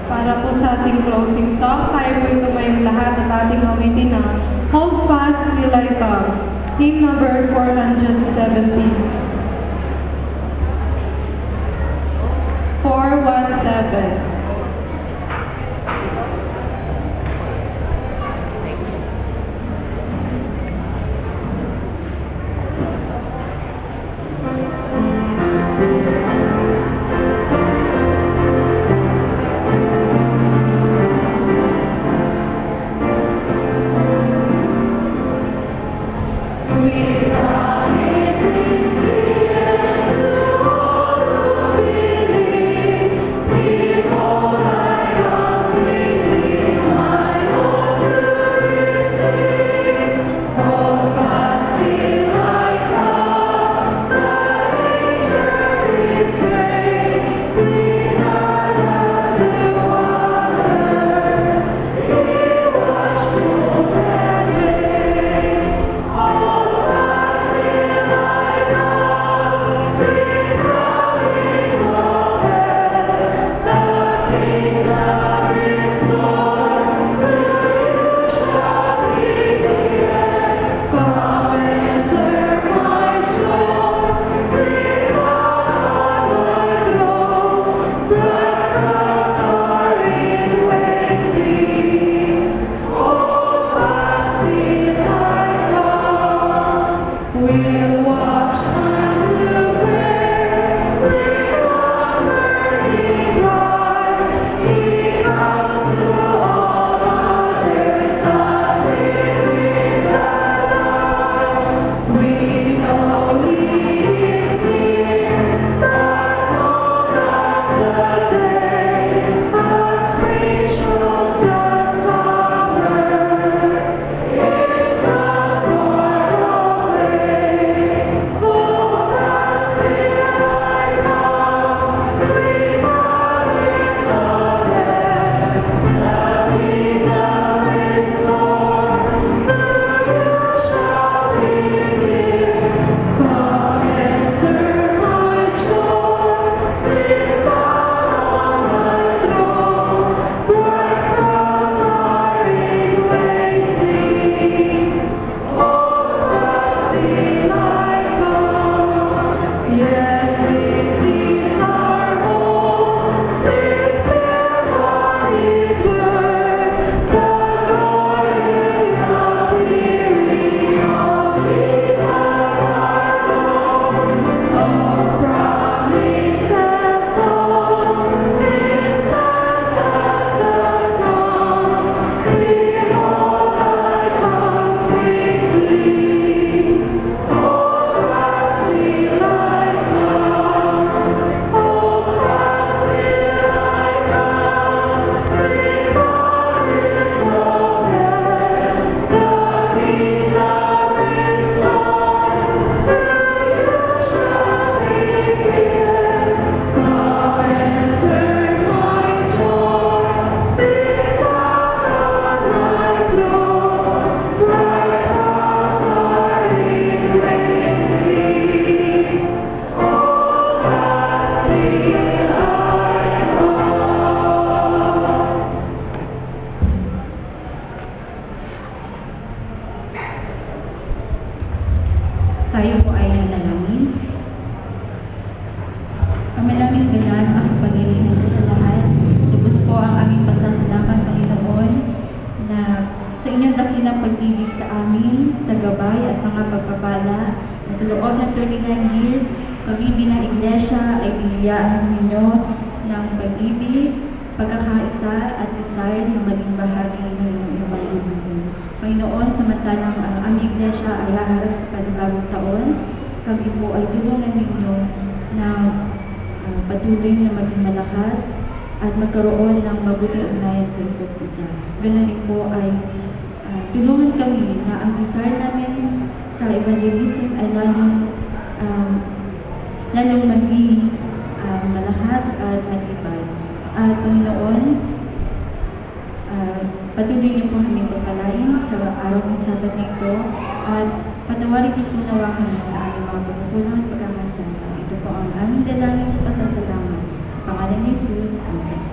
Para po sa ating closing song, tayo po tumayong lahat at ating awitin na Hold Fast Till I Come. Hymn number 470. 417. Tayo po ay nanalangin. Kamalangin ganan ang pagilihan sa lahat. Lubos po ang aming pasasalamat, Panginoon, na sa inyong dakilang pag-ibig sa amin, sa gabay at mga pagpapala, na sa loob ng 39 years, pag-ibig ng Iglesia ay biniyaan ninyo ng pag-ibig, pagkakaisa at desire na maging bahagi ng evangelism. Panginoon, samantalang ang aming Iglesia ay haharap sa panibagong taon, kami po ay tulungan ninyo na patuloy na maging malakas at magkaroon ng mabuting ugnayan sa isa't isa. Ganun din po ay tulungan kami na ang desire namin sa evangelism ay lalong maging malakas at matibay. At Panginoon, patuloy niyo po kami pagpalain sa araw ng Sabat nito at patawarin niyo po nawa kami sa aming mga pagkukulang at pagkakasala. Ito po ang aming dalangin at pasasalamat. Sa pangalan ni Jesus, Amen.